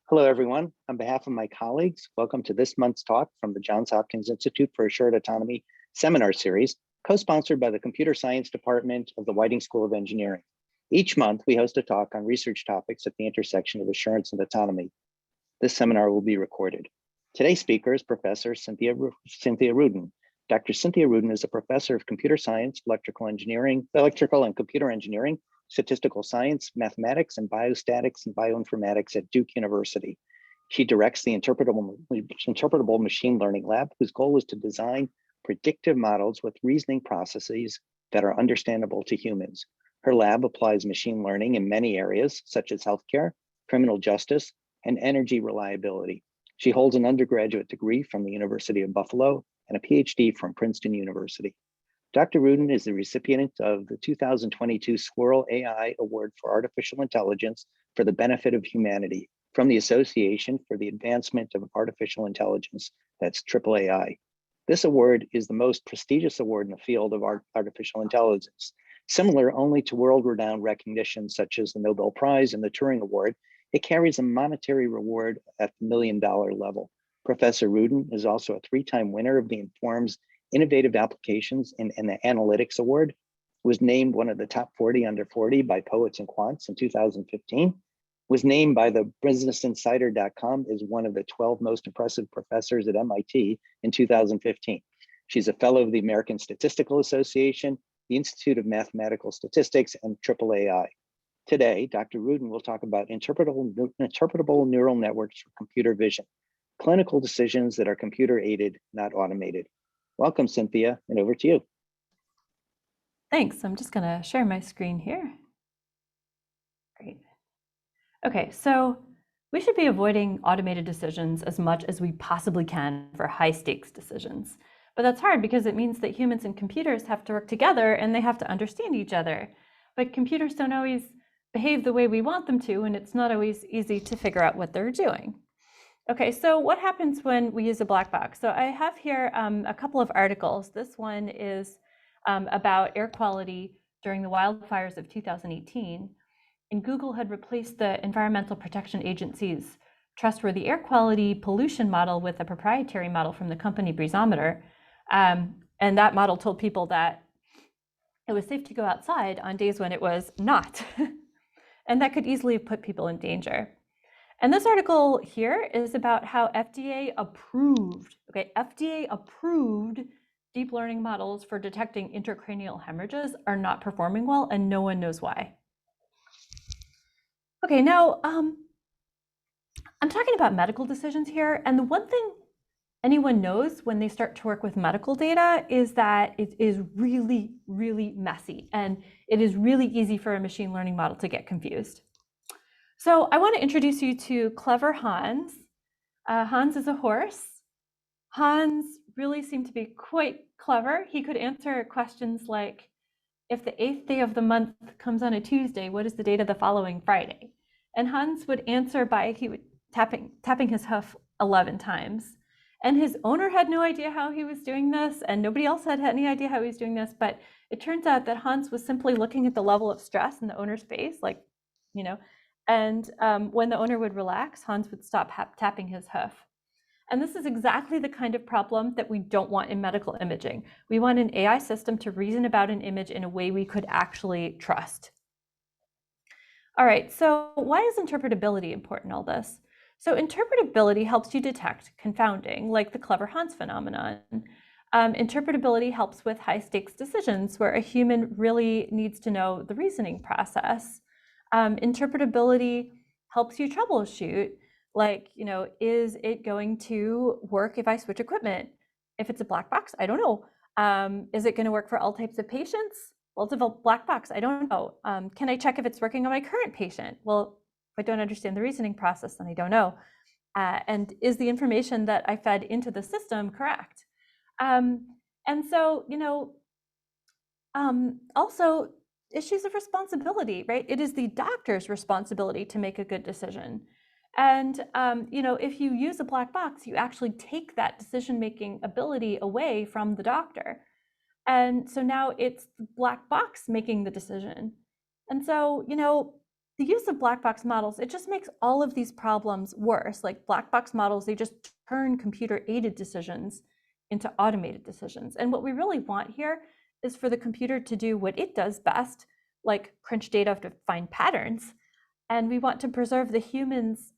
Hello, everyone. On behalf of my colleagues, welcome to this month's talk from the Johns Hopkins Institute for Assured Autonomy seminar series, co-sponsored by the Computer Science Department of the Whitening School of Engineering. Each month, we host a talk on research topics at the intersection of assurance and autonomy. This seminar will be recorded. Today's speaker is Professor Cynthia Rudin. Dr. Cynthia Rudin is a professor of computer science, electrical and computer engineering, statistical science, mathematics, and biostatics and bioinformatics at Duke University. She directs the Interpretable Machine Learning Lab, whose goal is to design predictive models with reasoning processes that are understandable to humans. Her lab applies machine learning in many areas, such as healthcare, criminal justice, and energy reliability. She holds an undergraduate degree from the University of Buffalo and a PhD from Princeton University. Dr. Rudin is the recipient of the 2022 Squirrel AI Award for Artificial Intelligence for the Benefit of Humanity from the Association for the Advancement of Artificial Intelligence, that's AAAI. This award is the most prestigious award in the field of artificial intelligence. Similar only to world-renowned recognition such as the Nobel Prize and the Turing Award, it carries a monetary reward at the $1 million level. Professor Rudin is also a three-time winner of the Inform's Innovative Applications and the Analytics Award, was named one of the top 40 under 40 by Poets and Quants in 2015, was named by the BusinessInsider.com as one of the 12 most impressive professors at MIT in 2015. She's a fellow of the American Statistical Association, the Institute of Mathematical Statistics, and AAAI. Today, Dr. Rudin will talk about interpretable neural networks for computer vision, clinical decisions that are computer-aided, not automated. Welcome, Cynthia, and over to you. Thanks. I'm just going to share my screen here. Great. Okay, so we should be avoiding automated decisions as much as we possibly can for high-stakes decisions. But that's hard because it means that humans and computers have to work together and they have to understand each other. But computers don't always behave the way we want them to, and it's not always easy to figure out what they're doing. Okay, so what happens when we use a black box? So I have here a couple of articles. This one is about air quality during the wildfires of 2018. And Google had replaced the Environmental Protection Agency's trustworthy air quality pollution model with a proprietary model from the company Breezometer. And that model told people that it was safe to go outside on days when it was not. And that could easily have put people in danger. And this article here is about how FDA approved deep learning models for detecting intracranial hemorrhages are not performing well, and no one knows why. Okay, now I'm talking about medical decisions here, and the one thing anyone knows when they start to work with medical data is that it is really, really messy, and it is really easy for a machine learning model to get confused. So I want to introduce you to Clever Hans. Hans is a horse. Hans really seemed to be quite clever. He could answer questions like, if the 8th day of the month comes on a Tuesday, what is the date of the following Friday? And Hans would answer by tapping his hoof 11 times. And his owner had no idea how he was doing this, and nobody else had any idea how he was doing this, but it turns out that Hans was simply looking at the level of stress in the owner's face, like, you know, and when the owner would relax, Hans would stop tapping his hoof. And this is exactly the kind of problem that we don't want in medical imaging. We want an AI system to reason about an image in a way we could actually trust. All right, so why is interpretability important in all this? So interpretability helps you detect confounding, like the Clever Hans phenomenon. Interpretability helps with high-stakes decisions where a human really needs to know the reasoning process. Interpretability helps you troubleshoot, like, you know, is it going to work if I switch equipment? If it's a black box, I don't know. Is it going to work for all types of patients? Well, it's a black box, I don't know. Can I check if it's working on my current patient? Well, if I don't understand the reasoning process, then I don't know. And is the information that I fed into the system correct? And so, you know, also, issues of responsibility, right? It is the doctor's responsibility to make a good decision. And, you know, if you use a black box, you actually take that decision-making ability away from the doctor. And so now it's the black box making the decision. And so, you know, the use of black box models, it just makes all of these problems worse. Like black box models, they just turn computer-aided decisions into automated decisions. And what we really want here is for the computer to do what it does best, like crunch data to find patterns. And we want to preserve the human's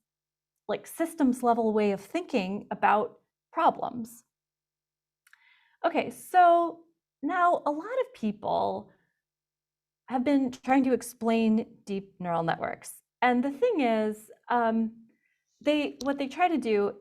like systems level way of thinking about problems. Okay, so now a lot of people have been trying to explain deep neural networks. And the thing is, what they try to do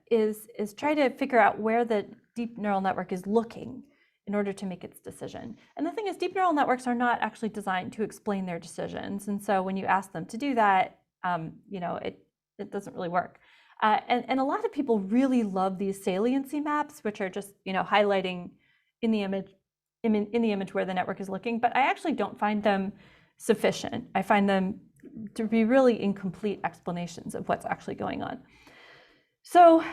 is try to figure out where the deep neural network is looking in order to make its decision. And the thing is, deep neural networks are not actually designed to explain their decisions. And so when you ask them to do that, it doesn't really work. And a lot of people really love these saliency maps, which are just highlighting in the image where the network is looking, but I actually don't find them sufficient. I find them to be really incomplete explanations of what's actually going on. So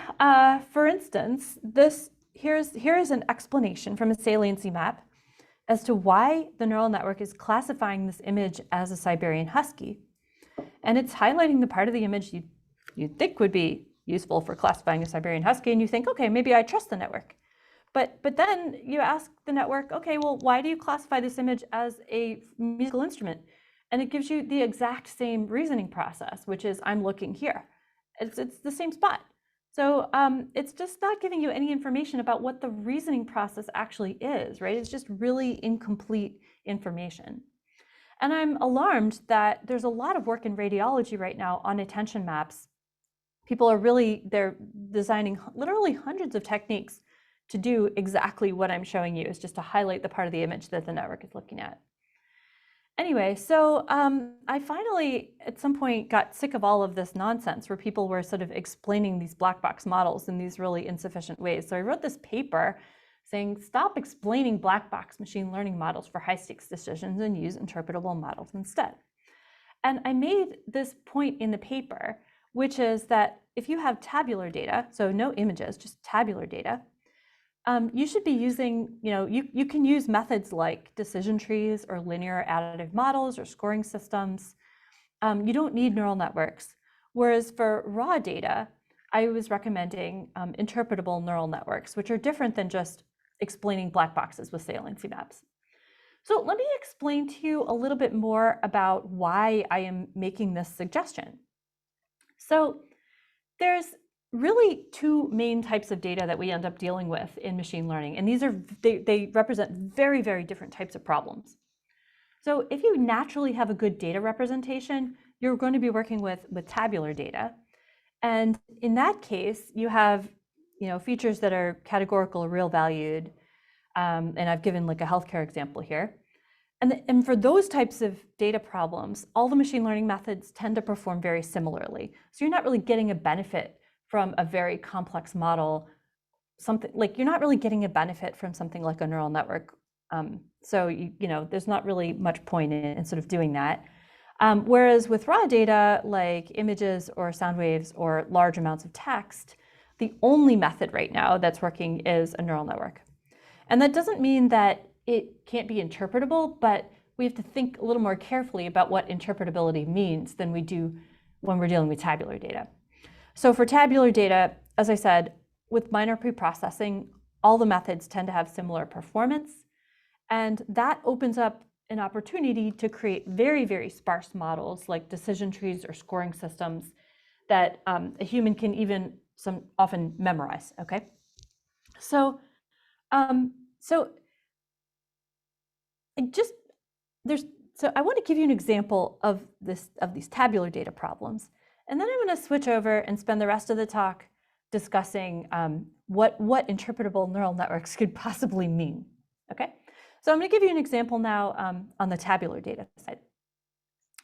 for instance, here's an explanation from a saliency map as to why the neural network is classifying this image as a Siberian husky. And it's highlighting the part of the image you'd think would be useful for classifying a Siberian husky, and you think, okay, maybe I trust the network. But then you ask the network, okay, well, why do you classify this image as a musical instrument? And it gives you the exact same reasoning process, which is I'm looking here. It's the same spot. So it's just not giving you any information about what the reasoning process actually is, right? It's just really incomplete information. And I'm alarmed that there's a lot of work in radiology right now on attention maps. People are they're designing literally hundreds of techniques to do exactly what I'm showing you, is just to highlight the part of the image that the network is looking at. Anyway, so I finally, at some point, got sick of all of this nonsense where people were sort of explaining these black box models in these really insufficient ways. So I wrote this paper saying, stop explaining black box machine learning models for high stakes decisions and use interpretable models instead. And I made this point in the paper, which is that if you have tabular data, so no images, just tabular data, you should be using, you can use methods like decision trees or linear additive models or scoring systems. You don't need neural networks. Whereas for raw data, I was recommending interpretable neural networks, which are different than just explaining black boxes with saliency maps. So let me explain to you a little bit more about why I am making this suggestion. So there's really two main types of data that we end up dealing with in machine learning. And they represent very, very different types of problems. So if you naturally have a good data representation, you're going to be working with tabular data. And in that case, you have features that are categorical or real valued. And I've given like a healthcare example here. And for those types of data problems, all the machine learning methods tend to perform very similarly. So you're not really getting a benefit from a very complex model, you're not really getting a benefit from something like a neural network. So there's not really much point in sort of doing that. Whereas with raw data, like images or sound waves or large amounts of text, the only method right now that's working is a neural network. And that doesn't mean that it can't be interpretable, but we have to think a little more carefully about what interpretability means than we do when we're dealing with tabular data. So for tabular data, as I said, with minor preprocessing, all the methods tend to have similar performance. And that opens up an opportunity to create very, very sparse models like decision trees or scoring systems that a human can even often memorize, okay? So I want to give you an example of these tabular data problems. And then I'm going to switch over and spend the rest of the talk discussing what interpretable neural networks could possibly mean, okay? So I'm going to give you an example now on the tabular data side.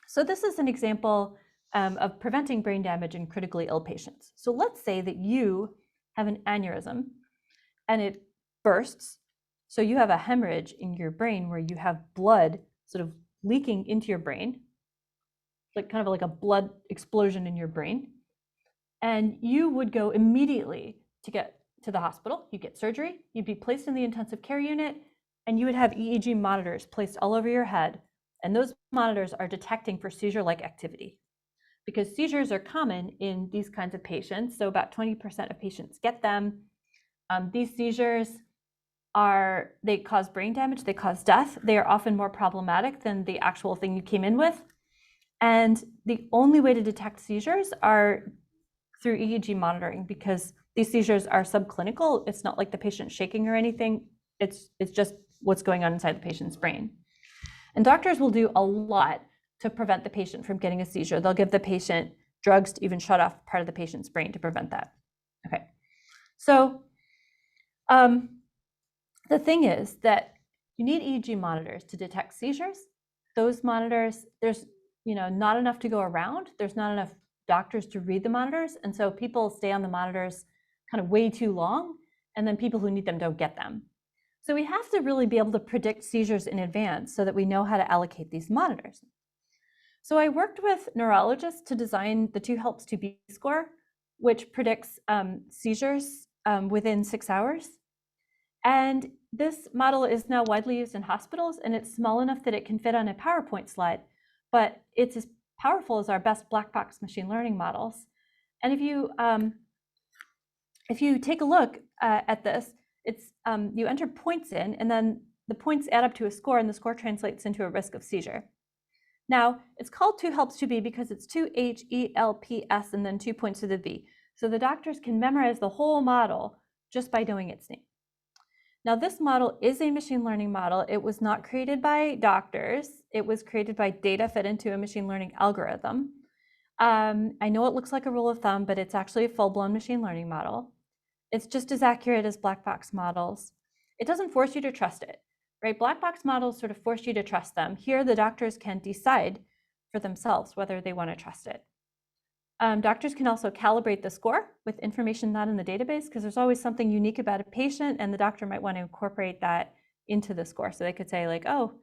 So this is an example of preventing brain damage in critically ill patients. So let's say that you have an aneurysm and it bursts. So you have a hemorrhage in your brain where you have blood sort of leaking into your brain, kind of like a blood explosion in your brain. And you would go immediately to get to the hospital. You get surgery, you'd be placed in the intensive care unit, and you would have EEG monitors placed all over your head And those monitors are detecting for seizure-like activity, because seizures are common in these kinds of patients. So about 20% of patients get them. These seizures they cause brain damage, they cause death. They are often more problematic than the actual thing you came in with. And the only way to detect seizures are through EEG monitoring, because these seizures are subclinical. It's not like the patient shaking or anything. It's just what's going on inside the patient's brain. And doctors will do a lot to prevent the patient from getting a seizure. They'll give the patient drugs to even shut off part of the patient's brain to prevent that. Okay, so the thing is that you need EEG monitors to detect seizures. Those monitors, there's not enough to go around. There's not enough doctors to read the monitors. And so people stay on the monitors kind of way too long, and then people who need them don't get them. So we have to really be able to predict seizures in advance so that we know how to allocate these monitors. So I worked with neurologists to design the 2 helps 2B score, which predicts seizures within 6 hours. And this model is now widely used in hospitals, and it's small enough that it can fit on a PowerPoint slide, but it's as powerful as our best black box machine learning models. And if you take a look at this, it's you enter points in, and then the points add up to a score, and the score translates into a risk of seizure. Now, it's called 2 helps 2B because it's 2 HELPS and then 2 points to the B. So the doctors can memorize the whole model just by knowing its name. Now, this model is a machine learning model. It was not created by doctors. It was created by data fed into a machine learning algorithm. I know it looks like a rule of thumb, but it's actually a full-blown machine learning model. It's just as accurate as black box models. It doesn't force you to trust it, right? Black box models sort of force you to trust them. Here, the doctors can decide for themselves whether they want to trust it. Doctors can also calibrate the score with information not in the database, because there's always something unique about a patient, and the doctor might want to incorporate that into the score. So they could say like, oh,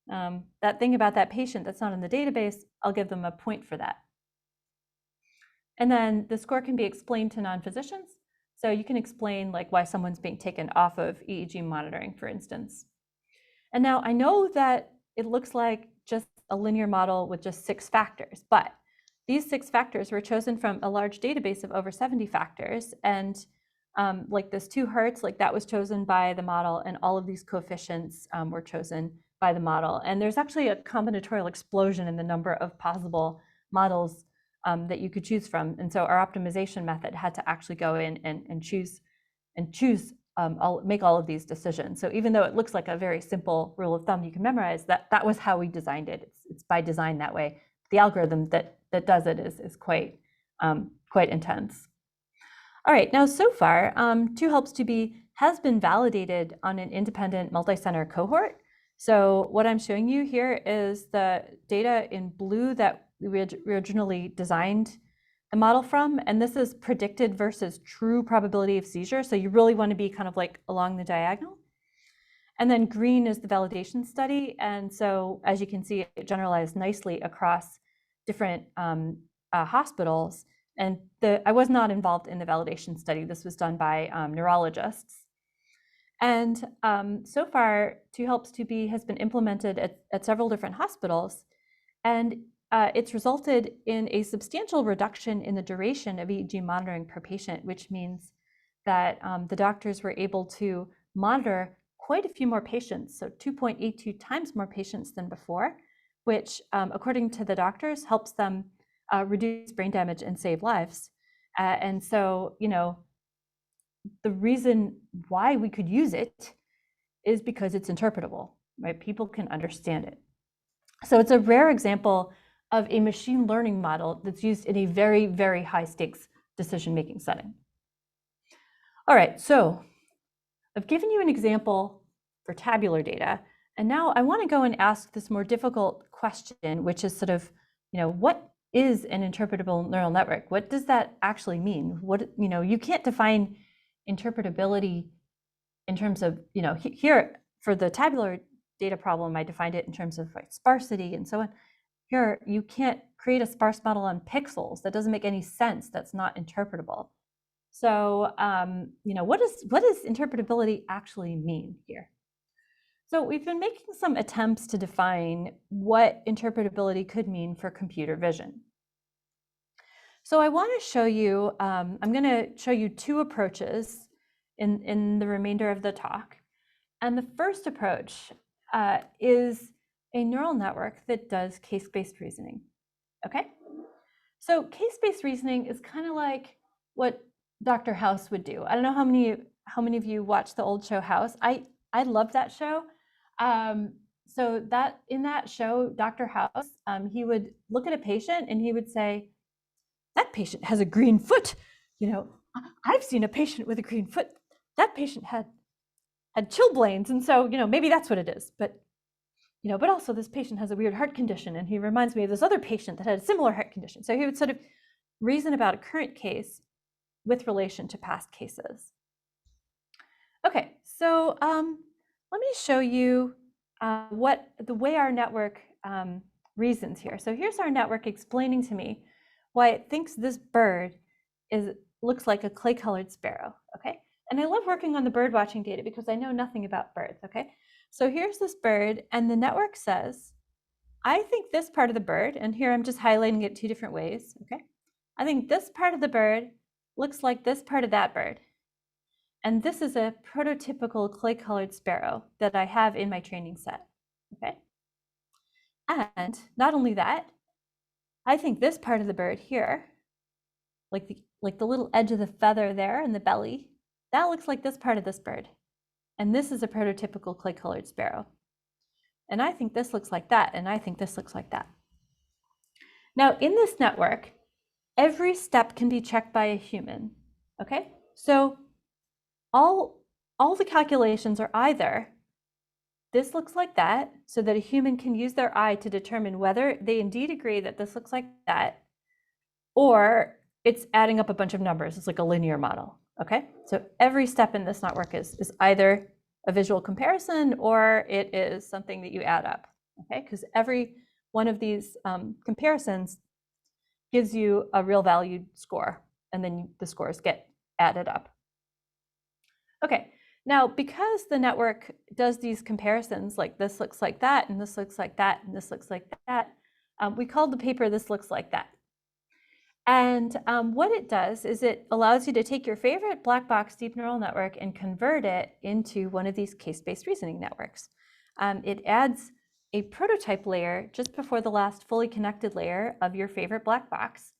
that thing about that patient that's not in the database, I'll give them a point for that. And then the score can be explained to non-physicians. So you can explain like why someone's being taken off of EEG monitoring, for instance. And now I know that it looks like just a linear model with just 6 factors, but these 6 factors were chosen from a large database of over 70 factors. And like this 2 hertz, like that was chosen by the model, and all of these coefficients were chosen by the model. And there's actually a combinatorial explosion in the number of possible models that you could choose from. And so our optimization method had to actually go in and choose, make all of these decisions. So even though it looks like a very simple rule of thumb you can memorize, that was how we designed it. It's by design that way. The algorithm that does it is quite intense. All right, now so far, 2 helps 2B has been validated on an independent multi-center cohort. So what I'm showing you here is the data in blue that we originally designed the model from, and this is predicted versus true probability of seizure. So you really want to be kind of like along the diagonal. And then green is the validation study. And so as you can see, it generalized nicely across different hospitals. And I was not involved in the validation study. This was done by neurologists. And so far, 2 helps 2B has been implemented at several different hospitals. And it's resulted in a substantial reduction in the duration of EEG monitoring per patient, which means that the doctors were able to monitor quite a few more patients, so 2.82 times more patients than before, which according to the doctors helps them reduce brain damage and save lives. And so, the reason why we could use it is because it's interpretable, right? People can understand it. So it's a rare example of a machine learning model that's used in a very, very high stakes decision-making setting. All right, so I've given you an example for tabular data, and now I want to go and ask this more difficult question, which is sort of, what is an interpretable neural network? What does that actually mean? You can't define interpretability in terms of, here for the tabular data problem, I defined it in terms of like sparsity and so on. Here, you can't create a sparse model on pixels. That doesn't make any sense. That's not interpretable. So, what does interpretability actually mean here? So we've been making some attempts to define what interpretability could mean for computer vision. So I want to show you, I'm going to show you two approaches in the remainder of the talk. And the first approach is a neural network that does case-based reasoning. Okay? So case-based reasoning is kind of like what Dr. House would do. I don't know how many of you watched the old show House. I love that show. So that in that show, Dr. House, he would look at a patient and he would say, that patient has a green foot. You know, I've seen a patient with a green foot. That patient had chilblains, and so, you know, maybe that's what it is. But, you know, but also this patient has a weird heart condition, and he reminds me of this other patient that had a similar heart condition. So he would sort of reason about a current case with relation to past cases. Okay, so let me show you the way our network reasons here. So here's our network explaining to me why it thinks this bird looks like a clay-colored sparrow. Okay, and I love working on the bird watching data because I know nothing about birds. Okay, so here's this bird, and the network says, I think this part of the bird, and here I'm just highlighting it two different ways. Okay, I think this part of the bird looks like this part of that bird. And this is a prototypical clay-colored sparrow that I have in my training set, okay? And not only that, I think this part of the bird here, like the little edge of the feather there in the belly, that looks like this part of this bird. And this is a prototypical clay-colored sparrow. And I think this looks like that, and I think this looks like that. Now, in this network, every step can be checked by a human, okay? So all the calculations are either this looks like that, so that a human can use their eye to determine whether they indeed agree that this looks like that, or it's adding up a bunch of numbers. It's like a linear model, okay? So every step in this network is either a visual comparison or it is something that you add up, okay? Because every one of these comparisons gives you a real valued score, and then the scores get added up. Okay, now because the network does these comparisons, like this looks like that, and this looks like that, and this looks like that, we called the paper This Looks Like That. And what it does is it allows you to take your favorite black box deep neural network and convert it into one of these case-based reasoning networks. It adds a prototype layer just before the last fully connected layer of your favorite black box,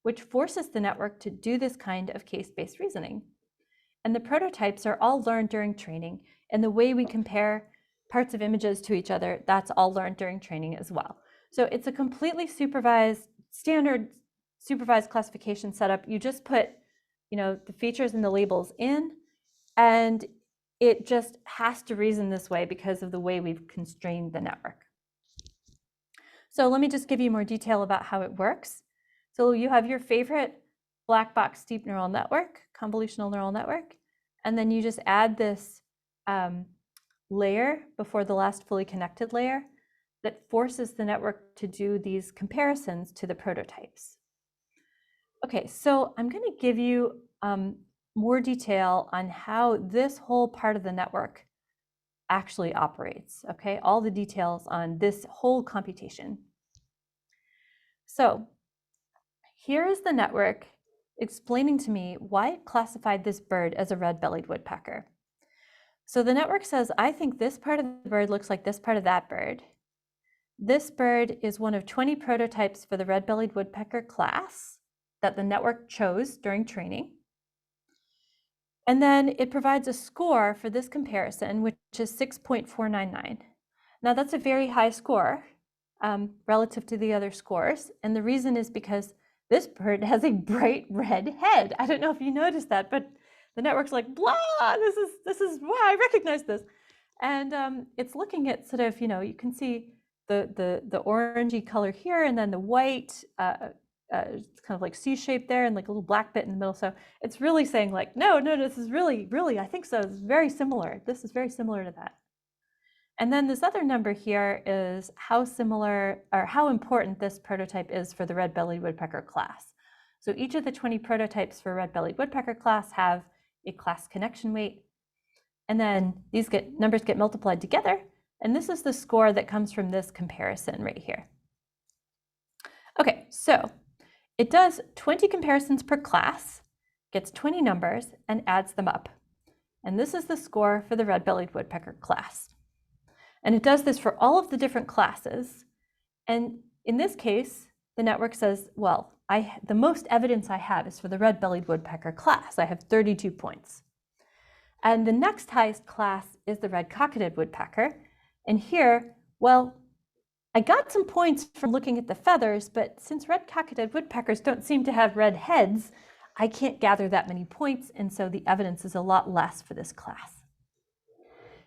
which forces the network to do this kind of case-based reasoning. And the prototypes are all learned during training, and the way we compare parts of images to each other, that's all learned during training as well. So it's a completely supervised, standard supervised classification setup. You just put, you know, the features and the labels in, and it just has to reason this way because of the way we've constrained the network. So let me just give you more detail about how it works. So you have your favorite black box deep neural network, convolutional neural network, and then you just add this layer before the last fully connected layer that forces the network to do these comparisons to the prototypes. Okay, so I'm going to give you more detail on how this whole part of the network actually operates, okay? All the details on this whole computation. So here is the network explaining to me why it classified this bird as a red-bellied woodpecker. So the network says, I think this part of the bird looks like this part of that bird. This bird is one of 20 prototypes for the red-bellied woodpecker class that the network chose during training. And then it provides a score for this comparison, which is 6.499. Now that's a very high score relative to the other scores. And the reason is because this bird has a bright red head. I don't know if you noticed that, but the network's like, blah, this is wow, I recognize this. And it's looking at sort of, you know, you can see the orangey color here, and then the white, it's kind of like C-shaped there, and like a little black bit in the middle. So it's really saying like, no, this is really, I think so. It's very similar. This is very similar to that. And then this other number here is how similar or how important this prototype is for the red-bellied woodpecker class. So each of the 20 prototypes for red-bellied woodpecker class have a class connection weight. And then these numbers get multiplied together And this is the score that comes from this comparison right here. Okay, so it does 20 comparisons per class, gets 20 numbers, and adds them up. And this is the score for the red-bellied woodpecker class. And it does this for all of the different classes. And in this case, the network says, well, the most evidence I have is for the red-bellied woodpecker class. I have 32 points. And the next highest class is the red-cocketed woodpecker. And here, well, I got some points from looking at the feathers, but since red-cocketed woodpeckers don't seem to have red heads, I can't gather that many points, and so the evidence is a lot less for this class.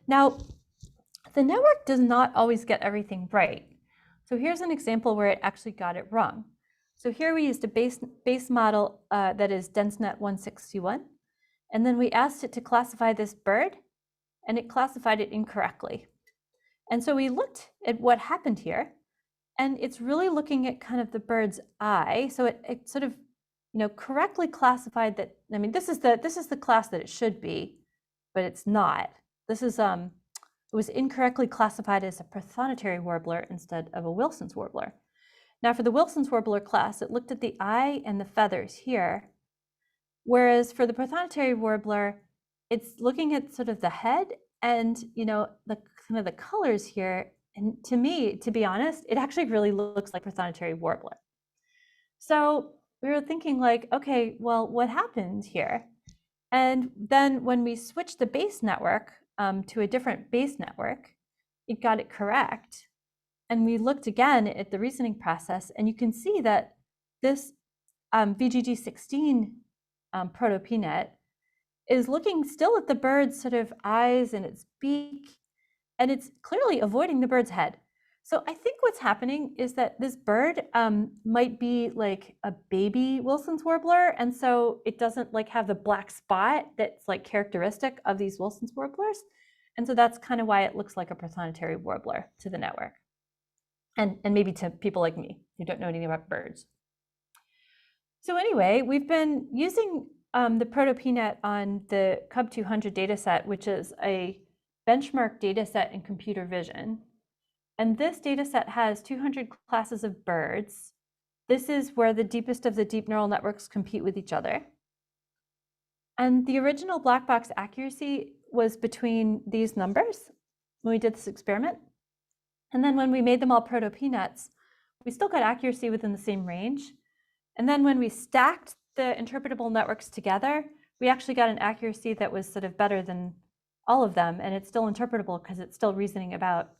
Now, the network does not always get everything right. So here's an example where it actually got it wrong. So here we used a base model that is DenseNet 161, and then we asked it to classify this bird, and it classified it incorrectly. And so we looked at what happened here, and it's really looking at kind of the bird's eye. So it sort of, correctly classified that. I mean, this is the class that it should be, but it's not. This is it was incorrectly classified as a prothonotary warbler instead of a Wilson's warbler. Now, for the Wilson's warbler class, it looked at the eye and the feathers here, whereas for the prothonotary warbler, it's looking at sort of the head and the kind of the colors here. And to me, to be honest, it actually really looks like prothonotary warbler. So we were thinking like, okay, well, what happened here? And then when we switched the base network to a different base network, it got it correct. And we looked again at the reasoning process, and you can see that this VGG16 proto-PNet is looking still at the bird's sort of eyes and its beak, and it's clearly avoiding the bird's head. So I think what's happening is that this bird might be like a baby Wilson's warbler, and so it doesn't like have the black spot that's like characteristic of these Wilson's warblers. And so that's kind of why it looks like a prothonotary warbler to the network. And maybe to people like me who don't know anything about birds. So anyway, we've been using the proto-PNet on the Cub 200 dataset, which is a benchmark dataset in computer vision. And this dataset has 200 classes of birds. This is where the deepest of the deep neural networks compete with each other. And the original black box accuracy was between these numbers when we did this experiment. And then when we made them all proto-PNets, we still got accuracy within the same range. And then when we stacked the interpretable networks together, we actually got an accuracy that was sort of better than all of them. And it's still interpretable because it's still reasoning about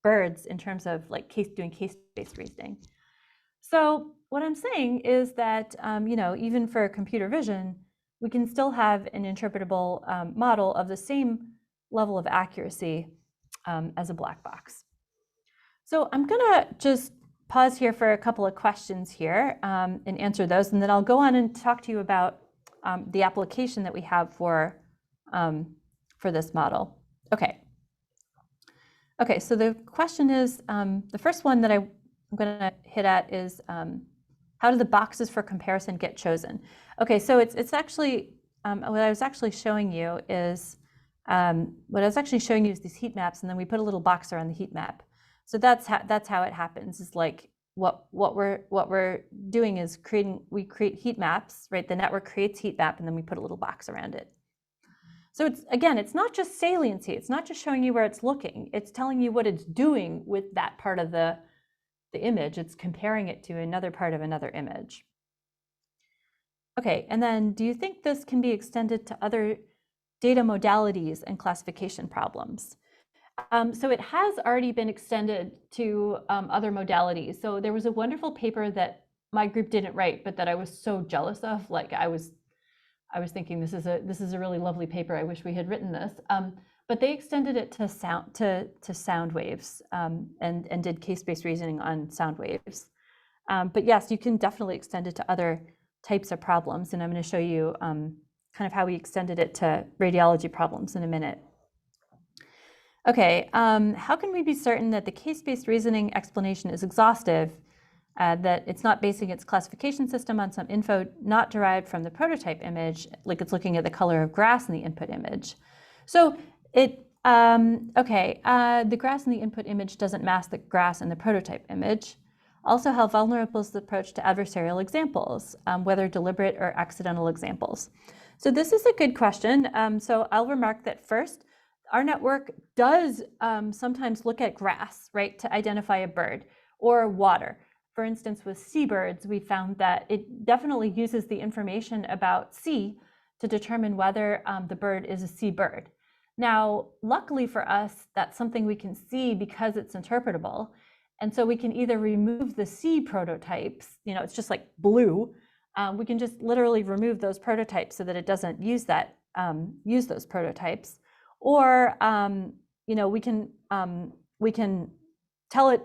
birds in terms of like doing case-based reasoning. So what I'm saying is that, even for computer vision, we can still have an interpretable model of the same level of accuracy as a black box. So I'm gonna just pause here for a couple of questions here and answer those, and then I'll go on and talk to you about the application that we have for this model. Okay, so the question is, the first one that I'm gonna hit at is, how do the boxes for comparison get chosen? Okay, so it's actually, what I was actually showing you is, these heat maps, and then we put a little box around the heat map. So that's how it happens. Is like what we're doing is we create heat maps, right? The network creates heat map, and then we put a little box around it. So it's not just saliency. It's not just showing you where it's looking. It's telling you what it's doing with that part of the image. It's comparing it to another part of another image. Okay, and then do you think this can be extended to other data modalities and classification problems? So it has already been extended to other modalities. So there was a wonderful paper that my group didn't write, but that I was so jealous of. Like I was thinking, this is a really lovely paper. I wish we had written this. But they extended it to sound waves and did case-based reasoning on sound waves. But yes, you can definitely extend it to other types of problems, and I'm going to show you kind of how we extended it to radiology problems in a minute. Okay, how can we be certain that the case-based reasoning explanation is exhaustive, that it's not basing its classification system on some info not derived from the prototype image, like it's looking at the color of grass in the input image? So Okay, the grass in the input image doesn't match the grass in the prototype image. Also, how vulnerable is the approach to adversarial examples, whether deliberate or accidental examples? So this is a good question. So I'll remark that first, our network does sometimes look at grass, right, to identify a bird, or water. For instance, with seabirds, we found that it definitely uses the information about sea to determine whether the bird is a seabird. Now, luckily for us, that's something we can see because it's interpretable. And so we can either remove the C prototypes, it's just like blue. We can just literally remove those prototypes so that it doesn't use those prototypes. Or, we can tell it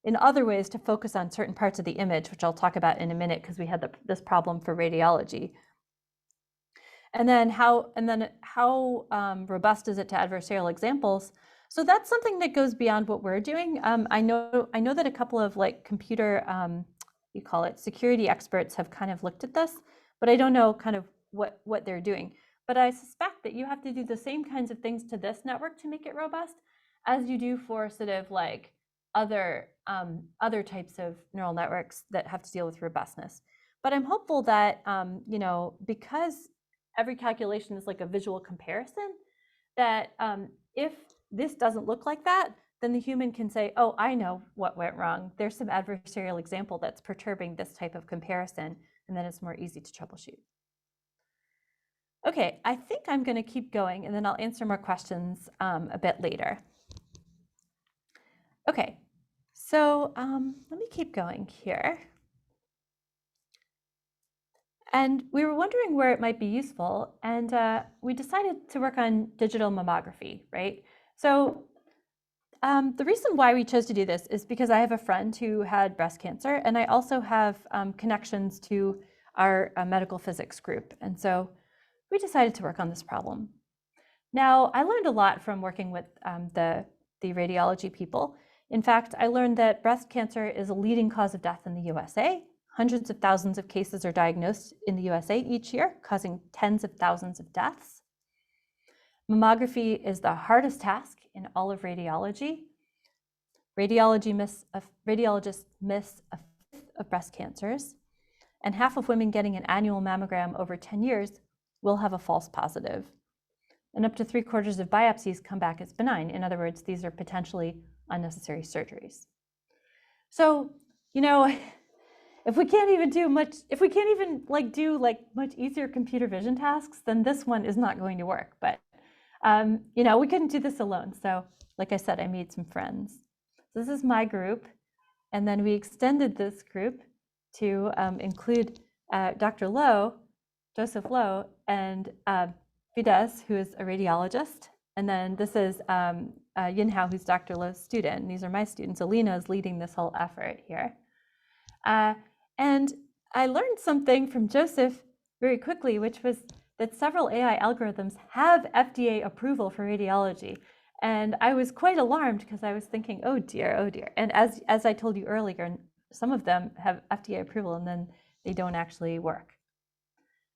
in other ways to focus on certain parts of the image, which I'll talk about in a minute because we had this problem for radiology. And then how robust is it to adversarial examples? So that's something that goes beyond what we're doing. I know that a couple of computer, security experts have kind of looked at this, but I don't know kind of what they're doing. But I suspect that you have to do the same kinds of things to this network to make it robust as you do for sort of other types of neural networks that have to deal with robustness. But I'm hopeful that because every calculation is like a visual comparison, that if this doesn't look like that, then the human can say, oh, I know what went wrong. There's some adversarial example that's perturbing this type of comparison, and then it's more easy to troubleshoot. Okay, I think I'm going to keep going, and then I'll answer more questions a bit later. Okay, so let me keep going here. And we were wondering where it might be useful, and we decided to work on digital mammography, right? So the reason why we chose to do this is because I have a friend who had breast cancer, and I also have connections to our medical physics group. And so we decided to work on this problem. Now, I learned a lot from working with the radiology people. In fact, I learned that breast cancer is a leading cause of death in the USA. Hundreds of thousands of cases are diagnosed in the USA each year, causing tens of thousands of deaths. Mammography is the hardest task in all of radiology. Radiologists miss a fifth of breast cancers, and half of women getting an annual mammogram over 10 years will have a false positive. And up to 3/4 of biopsies come back as benign. In other words, these are potentially unnecessary surgeries. So, if we can't even do much easier computer vision tasks, then this one is not going to work. But we couldn't do this alone. So like I said, I made some friends. This is my group. And then we extended this group to include Dr. Lowe, Joseph Lowe, and Fides, who is a radiologist. And then this is Yinhao, who's Dr. Lowe's student. And these are my students. Alina is leading this whole effort here. And I learned something from Joseph very quickly, which was that several AI algorithms have FDA approval for radiology. And I was quite alarmed because I was thinking, oh dear, oh dear. And as I told you earlier, some of them have FDA approval and then they don't actually work.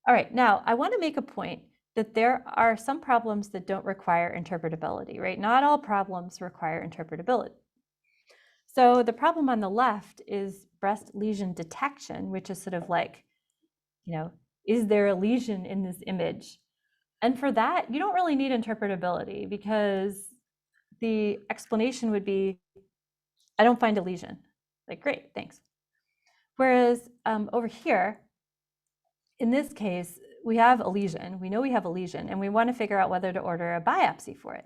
All right, now I want to make a point that there are some problems that don't require interpretability, right? Not all problems require interpretability. So the problem on the left is breast lesion detection, which is sort of is there a lesion in this image? And for that, you don't really need interpretability because the explanation would be, I don't find a lesion. Like, great, thanks. Whereas over here, in this case, we have a lesion. We know we have a lesion, and we want to figure out whether to order a biopsy for it.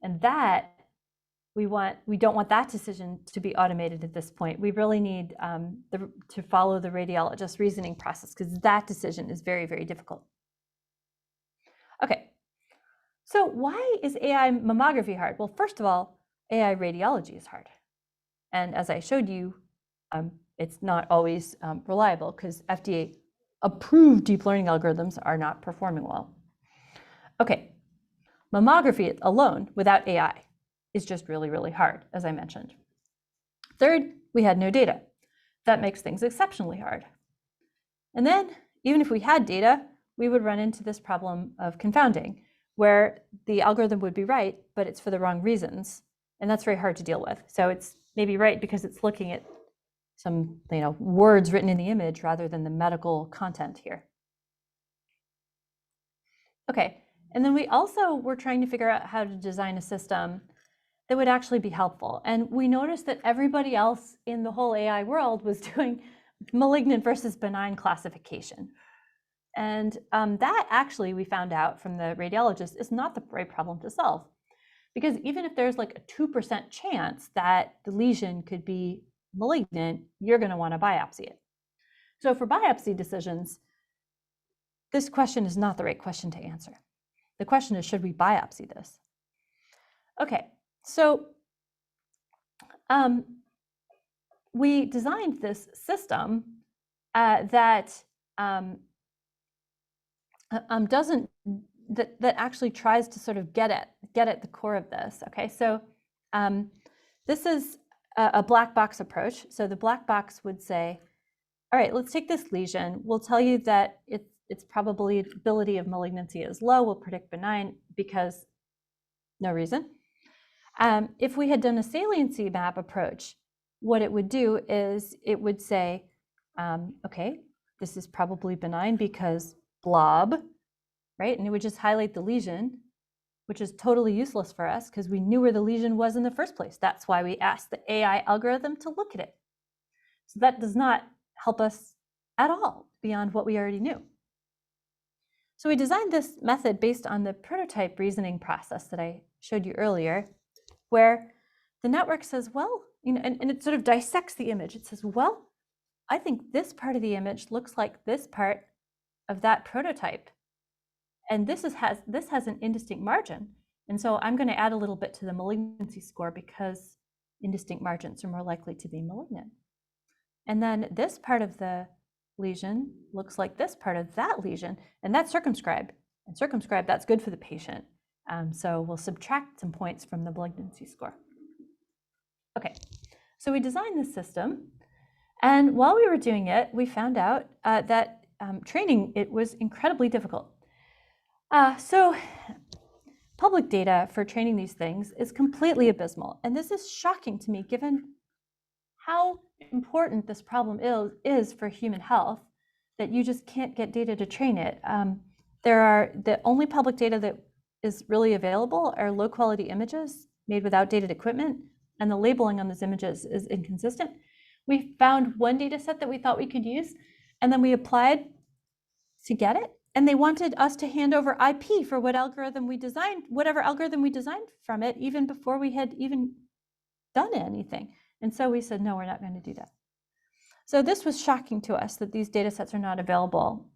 And that we don't want that decision to be automated at this point. We really need to follow the radiologist's reasoning process because that decision is very, very difficult. Okay, so why is AI mammography hard? Well, first of all, AI radiology is hard. And as I showed you, it's not always reliable because FDA approved deep learning algorithms are not performing well. Okay, mammography alone without AI is just really, really hard, as I mentioned. Third, we had no data. That makes things exceptionally hard. And then, even if we had data, we would run into this problem of confounding, where the algorithm would be right, but it's for the wrong reasons. And that's very hard to deal with. So it's maybe right because it's looking at some words written in the image rather than the medical content here. Okay, and then we also were trying to figure out how to design a system that would actually be helpful. And we noticed that everybody else in the whole AI world was doing malignant versus benign classification. And that actually, we found out from the radiologist, is not the right problem to solve. Because even if there's like a 2% chance that the lesion could be malignant, you're going to want to biopsy it. So for biopsy decisions, this question is not the right question to answer. The question is, should we biopsy this? Okay, so we designed this system that actually tries to sort of get at the core of this. Okay, so this is a black box approach. So the black box would say, all right, let's take this lesion. We'll tell you that its probability of malignancy is low. We'll predict benign because no reason. If we had done a saliency map approach, what it would do is it would say, okay, this is probably benign because blob, right? And it would just highlight the lesion, which is totally useless for us because we knew where the lesion was in the first place. That's why we asked the AI algorithm to look at it. So that does not help us at all beyond what we already knew. So we designed this method based on the prototype reasoning process that I showed you earlier, where the network says, well, and it sort of dissects the image. It says, well, I think this part of the image looks like this part of that prototype. And this has an indistinct margin. And so I'm going to add a little bit to the malignancy score because indistinct margins are more likely to be malignant. And then this part of the lesion looks like this part of that lesion, and that's circumscribed. And circumscribed, that's good for the patient. So we'll subtract some points from the malignancy score. Okay, so we designed this system. And while we were doing it, we found out that training it was incredibly difficult. So public data for training these things is completely abysmal. And this is shocking to me, given how important this problem is for human health, that you just can't get data to train it. The only public data that is really available are low quality images made with outdated equipment, and the labeling on those images is inconsistent. We found one data set that we thought we could use, and then we applied to get it. And they wanted us to hand over IP for whatever algorithm we designed from it, even before we had even done anything. And so we said, no, we're not going to do that. So this was shocking to us that these data sets are not available.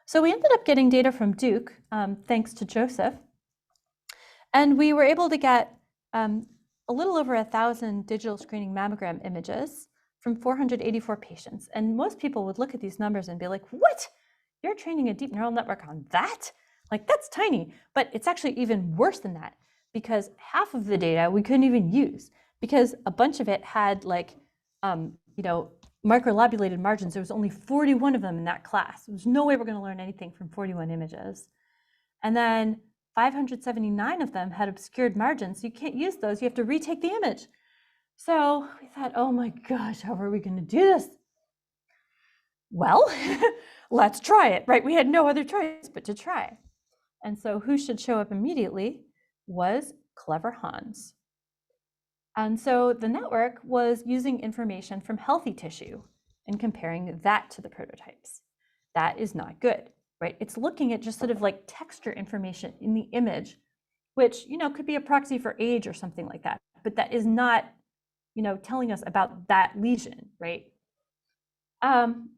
So we ended up getting data from Duke, thanks to Joseph. And we were able to get a little over 1,000 digital screening mammogram images from 484 patients. And most people would look at these numbers and be like, what? You're training a deep neural network on that? Like, that's tiny. But it's actually even worse than that, because half of the data we couldn't even use, because a bunch of it had like, microlobulated margins. There was only 41 of them in that class. There's no way we're going to learn anything from 41 images. And then 579 of them had obscured margins. So you can't use those. You have to retake the image. So we thought, oh my gosh, how are we going to do this? Well, let's try it, right? We had no other choice but to try. And so who should show up immediately was Clever Hans. And so the network was using information from healthy tissue and comparing that to the prototypes. That is not good, right? It's looking at just sort of like texture information in the image, which, could be a proxy for age or something like that. But that is not, telling us about that lesion, right? And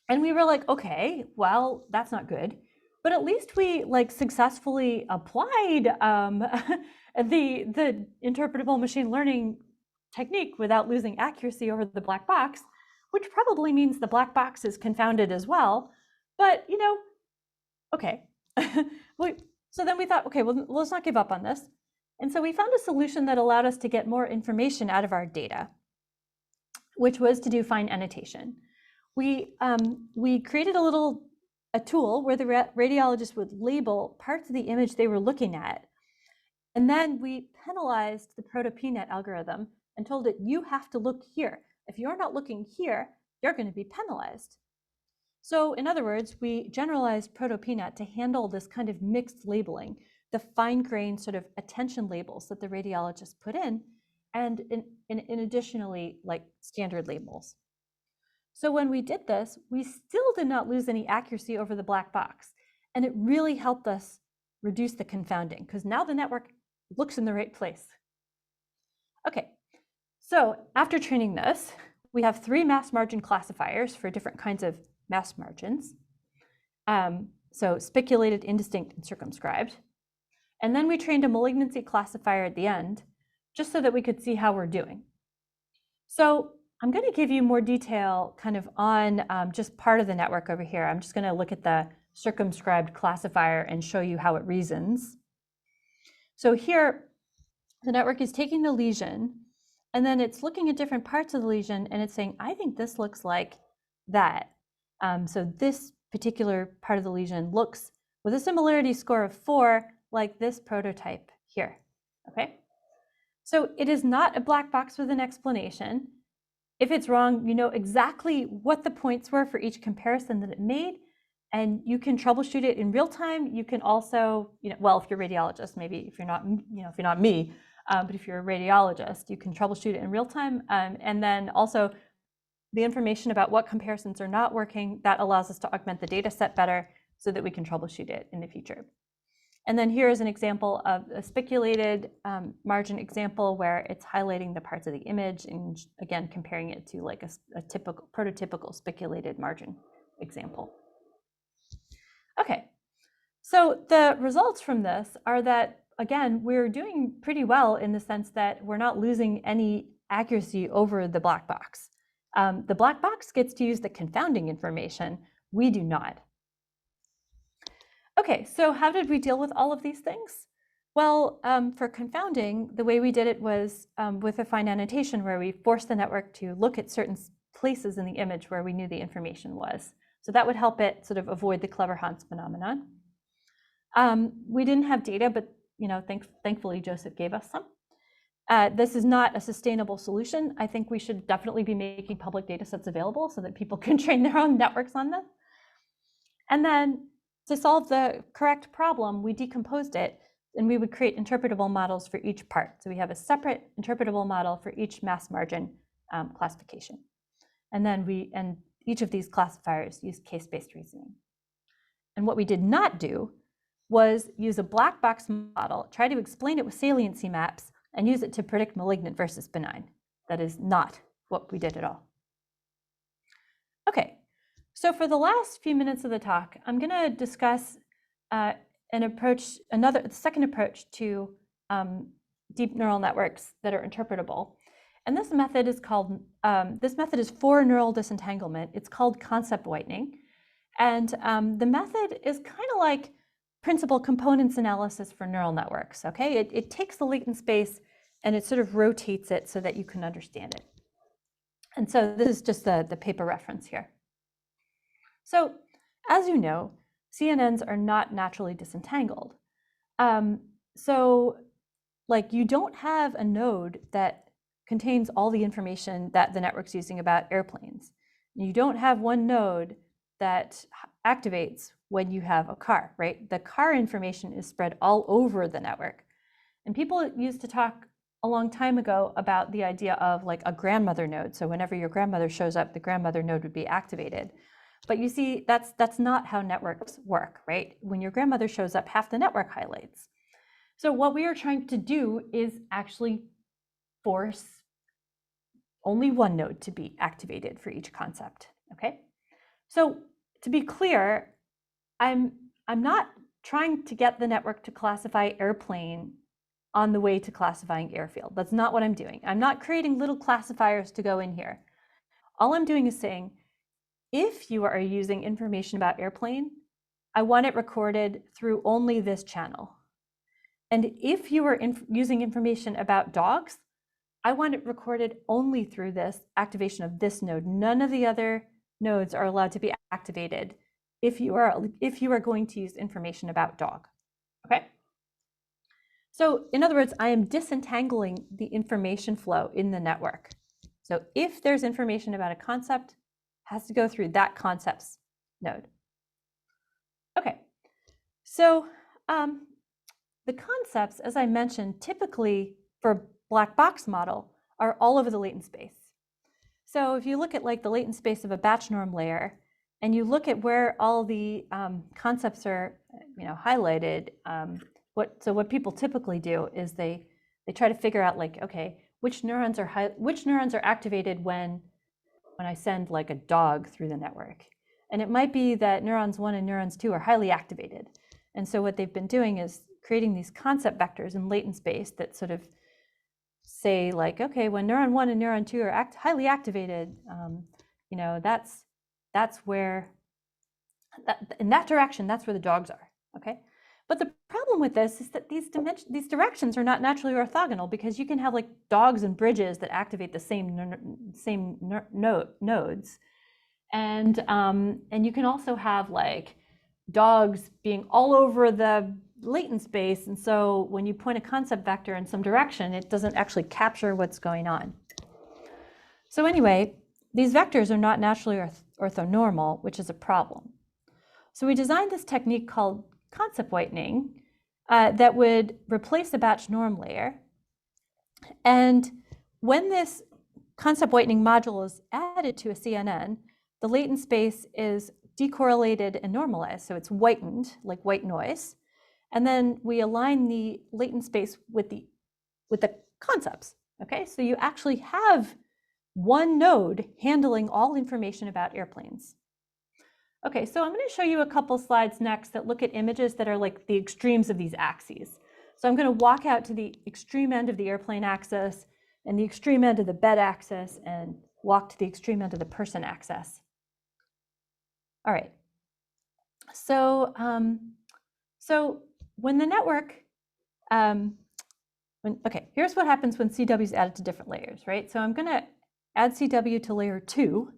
we were like, okay, well, that's not good. But at least we successfully applied the interpretable machine learning technique without losing accuracy over the black box, which probably means the black box is confounded as well. But, okay. So then we thought, okay, well, let's not give up on this. And so we found a solution that allowed us to get more information out of our data, which was to do fine annotation. We created a little a tool where the radiologist would label parts of the image they were looking at. And then we penalized the proto-PNet algorithm and told it, you have to look here. If you're not looking here, you're going to be penalized. So in other words, we generalized proto-PNet to handle this kind of mixed labeling, the fine-grained sort of attention labels that the radiologist put in, and in additionally like standard labels. So when we did this, we still did not lose any accuracy over the black box. And it really helped us reduce the confounding because now the network looks in the right place. Okay, so after training this, we have 3 mass margin classifiers for different kinds of mass margins. So speculated, indistinct, and circumscribed. And then we trained a malignancy classifier at the end, just so that we could see how we're doing. So I'm going to give you more detail kind of on just part of the network over here. I'm just going to look at the circumscribed classifier and show you how it reasons. So here, the network is taking the lesion, and then it's looking at different parts of the lesion, and it's saying, I think this looks like that. So this particular part of the lesion looks, with a similarity score of 4, like this prototype here, okay? So it is not a black box with an explanation. If it's wrong, you know exactly what the points were for each comparison that it made, and you can troubleshoot it in real time. You can also, well, if you're a radiologist, maybe if you're not, if you're not me, but if you're a radiologist, you can troubleshoot it in real time. And then also the information about what comparisons are not working, that allows us to augment the data set better so that we can troubleshoot it in the future. And then here is an example of a speculated margin example where it's highlighting the parts of the image and again, comparing it to like a typical prototypical speculated margin example. Okay, so the results from this are that, again, we're doing pretty well in the sense that we're not losing any accuracy over the black box. The black box gets to use the confounding information. We do not. Okay, so how did we deal with all of these things? Well, for confounding, the way we did it was with a fine annotation where we forced the network to look at certain places in the image where we knew the information was. So that would help it sort of avoid the clever Hans phenomenon. We didn't have data, but thankfully Joseph gave us some. This is not a sustainable solution. I think we should definitely be making public data sets available so that people can train their own networks on them. And then to solve the correct problem, we decomposed it and we would create interpretable models for each part. So we have a separate interpretable model for each mass margin classification. And then each of these classifiers use case-based reasoning. And what we did not do was use a black box model, try to explain it with saliency maps, and use it to predict malignant versus benign. That is not what we did at all. Okay, so for the last few minutes of the talk, I'm going to discuss the second approach to deep neural networks that are interpretable. And this method is called, for neural disentanglement. It's called concept whitening. And the method is kind of like principal components analysis for neural networks, okay? It takes the latent space and it sort of rotates it so that you can understand it. And so this is just the paper reference here. So as you know, CNNs are not naturally disentangled. So like you don't have a node that contains all the information that the network's using about airplanes. You don't have one node that activates when you have a car, right? The car information is spread all over the network. And people used to talk a long time ago about the idea of like a grandmother node. So whenever your grandmother shows up, the grandmother node would be activated. But you see, that's not how networks work, right? When your grandmother shows up, half the network highlights. So what we are trying to do is actually force only one node to be activated for each concept, okay? So to be clear, I'm not trying to get the network to classify airplane on the way to classifying airfield. That's not what I'm doing. I'm not creating little classifiers to go in here. All I'm doing is saying, if you are using information about airplane, I want it recorded through only this channel. And if you are using information about dogs, I want it recorded only through this activation of this node. None of the other nodes are allowed to be activated if you are going to use information about dog. Okay. So in other words, I am disentangling the information flow in the network. So if there's information about a concept, it has to go through that concepts node. Okay. So the concepts, as I mentioned, typically for a black box model are all over the latent space. So if you look at like the latent space of a batch norm layer, and you look at where all the concepts are, highlighted, what people typically do is they try to figure out like, okay, which neurons are activated when I send like a dog through the network, and it might be that neurons 1 and neurons 2 are highly activated, and so what they've been doing is creating these concept vectors in latent space that sort of say like, okay, when neuron 1 and neuron 2 are highly activated, that's where, in that direction, that's where the dogs are, okay? But the problem with this is that these directions are not naturally orthogonal, because you can have like dogs and bridges that activate the same nodes, and you can also have like dogs being all over the latent space, and so when you point a concept vector in some direction, it doesn't actually capture what's going on. So anyway, these vectors are not naturally orthonormal, which is a problem. So we designed this technique called concept whitening that would replace the batch norm layer. And when this concept whitening module is added to a CNN, the latent space is decorrelated and normalized, so it's whitened, like white noise. And then we align the latent space with the concepts, okay? So you actually have one node handling all information about airplanes. Okay, so I'm going to show you a couple slides next that look at images that are like the extremes of these axes. So I'm going to walk out to the extreme end of the airplane axis and the extreme end of the bed axis, and walk to the extreme end of the person axis. All right. So when the network, here's what happens when CW is added to different layers, right? So I'm going to add CW to layer 2.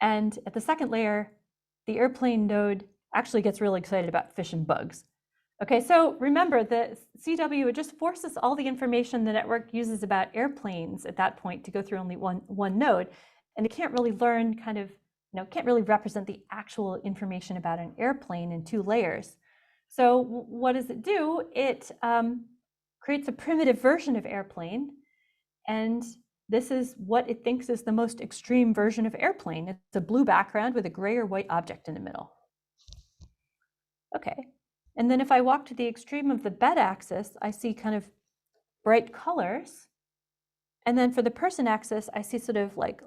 And at the second layer, the airplane node actually gets really excited about fish and bugs. Okay, so remember the CW, it just forces all the information the network uses about airplanes at that point to go through only one node. And it can't really learn can't really represent the actual information about an airplane in 2 layers. So what does it do? It creates a primitive version of airplane, and this is what it thinks is the most extreme version of airplane. It's a blue background with a gray or white object in the middle. Okay, and then if I walk to the extreme of the bed axis, I see kind of bright colors. And then for the person axis, I see sort of like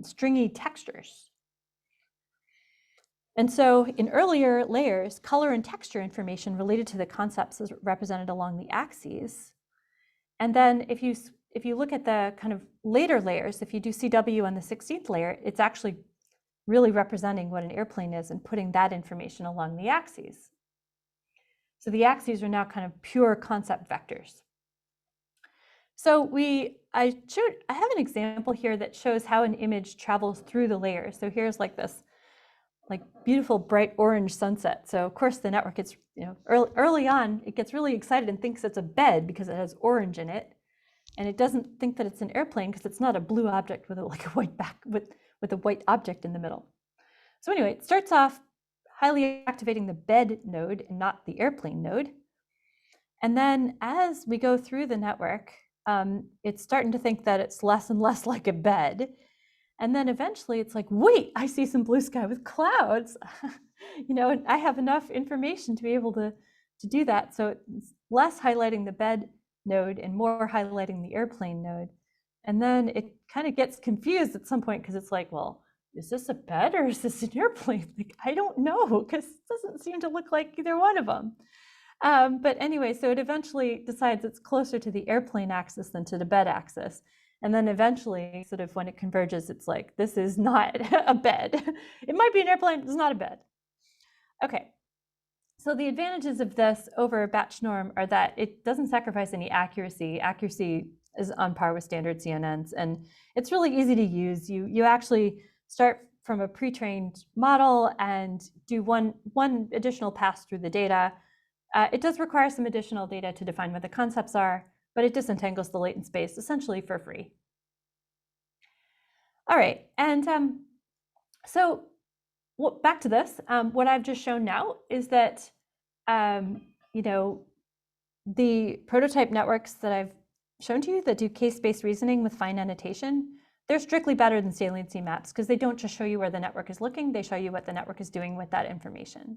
stringy textures. And so in earlier layers, color and texture information related to the concepts is represented along the axes. And then if you look at the kind of later layers, if you do CW on the 16th layer, it's actually really representing what an airplane is and putting that information along the axes. So the axes are now kind of pure concept vectors. So I have an example here that shows how an image travels through the layers. So here's like this beautiful bright orange sunset. So of course the network gets, early on, it gets really excited and thinks it's a bed because it has orange in it. And it doesn't think that it's an airplane because it's not a blue object with a white object in the middle. So anyway, it starts off highly activating the bed node and not the airplane node. And then as we go through the network, it's starting to think that it's less and less like a bed. And then eventually it's like, wait, I see some blue sky with clouds. And I have enough information to be able to do that. So it's less highlighting the bed node and more highlighting the airplane node. And then it kind of gets confused at some point because it's like, well, is this a bed or is this an airplane? Like, I don't know, because it doesn't seem to look like either one of them. But anyway, so it eventually decides it's closer to the airplane axis than to the bed axis. And then eventually, sort of when it converges, it's like, this is not a bed. It might be an airplane, it's not a bed. Okay, so the advantages of this over batch norm are that it doesn't sacrifice any accuracy. Accuracy is on par with standard CNNs, and it's really easy to use. You actually start from a pre-trained model and do one additional pass through the data. It does require some additional data to define what the concepts are, but it disentangles the latent space essentially for free. All right, and so back to this. What I've just shown now is that you know, the prototype networks that I've shown to you that do case-based reasoning with fine annotation, they're strictly better than saliency maps because they don't just show you where the network is looking, they show you what the network is doing with that information.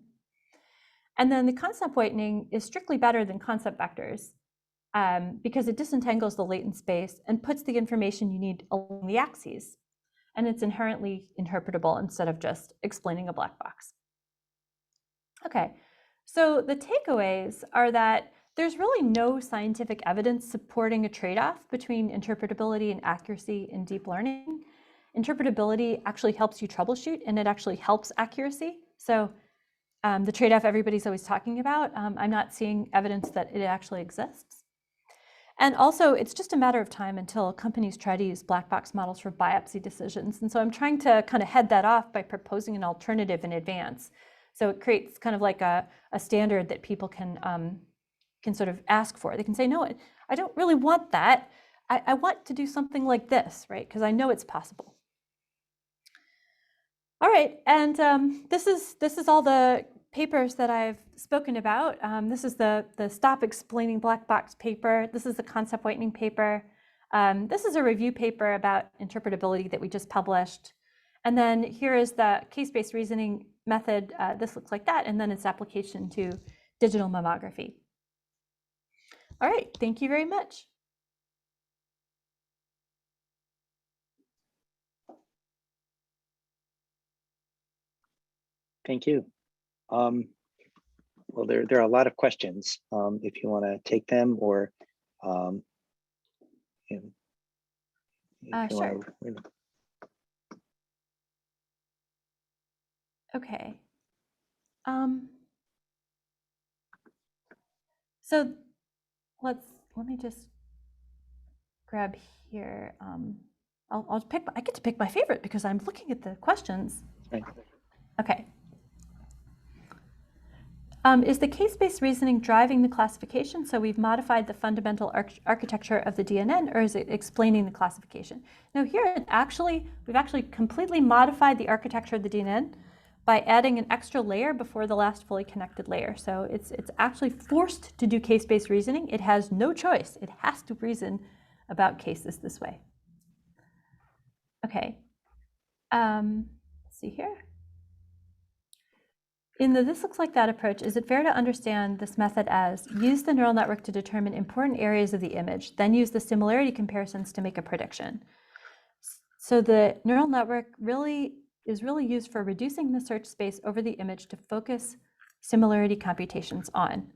And then the concept whitening is strictly better than concept vectors because it disentangles the latent space and puts the information you need along the axes. And it's inherently interpretable instead of just explaining a black box. Okay, so the takeaways are that there's really no scientific evidence supporting a trade-off between interpretability and accuracy in deep learning. Interpretability actually helps you troubleshoot, and it actually helps accuracy. So the trade-off everybody's always talking about, I'm not seeing evidence that it actually exists. And also, it's just a matter of time until companies try to use black box models for biopsy decisions. And so I'm trying to kind of head that off by proposing an alternative in advance. So it creates kind of like a standard that people can sort of ask for. They can say, no, I don't really want that. I want to do something like this, right? Because I know it's possible. All right, and this is all the papers that I've spoken about. This is the Stop Explaining Black Box paper. This is the concept whitening paper. This is a review paper about interpretability that we just published. And then here is the case-based reasoning method. This looks like that, and then its application to digital mammography. All right, thank you very much. Thank you. Well, there are a lot of questions. If you want to take them, or sure. Okay. So let me just grab here. I'll pick. I get to pick my favorite because I'm looking at the questions. Right. Okay. Is the case-based reasoning driving the classification? So we've modified the fundamental architecture of the DNN, or is it explaining the classification? Now here, we've actually completely modified the architecture of the DNN by adding an extra layer before the last fully connected layer. So it's actually forced to do case-based reasoning. It has no choice. It has to reason about cases this way. Okay. Let's see here. In the this looks like that approach, is it fair to understand this method as use the neural network to determine important areas of the image, then use the similarity comparisons to make a prediction? So the neural network is really used for reducing the search space over the image to focus similarity computations on.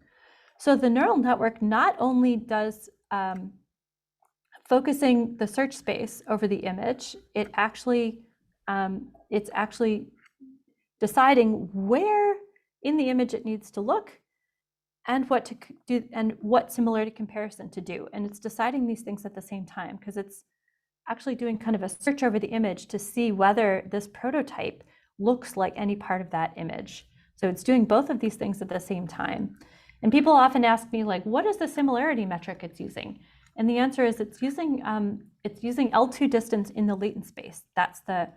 So the neural network not only does focusing the search space over the image, it's actually deciding where in the image it needs to look and what to do and what similarity comparison to do. And it's deciding these things at the same time because it's actually doing kind of a search over the image to see whether this prototype looks like any part of that image. So it's doing both of these things at the same time. And people often ask me, like, what is the similarity metric it's using? And the answer is it's using L2 distance in the latent space. That's the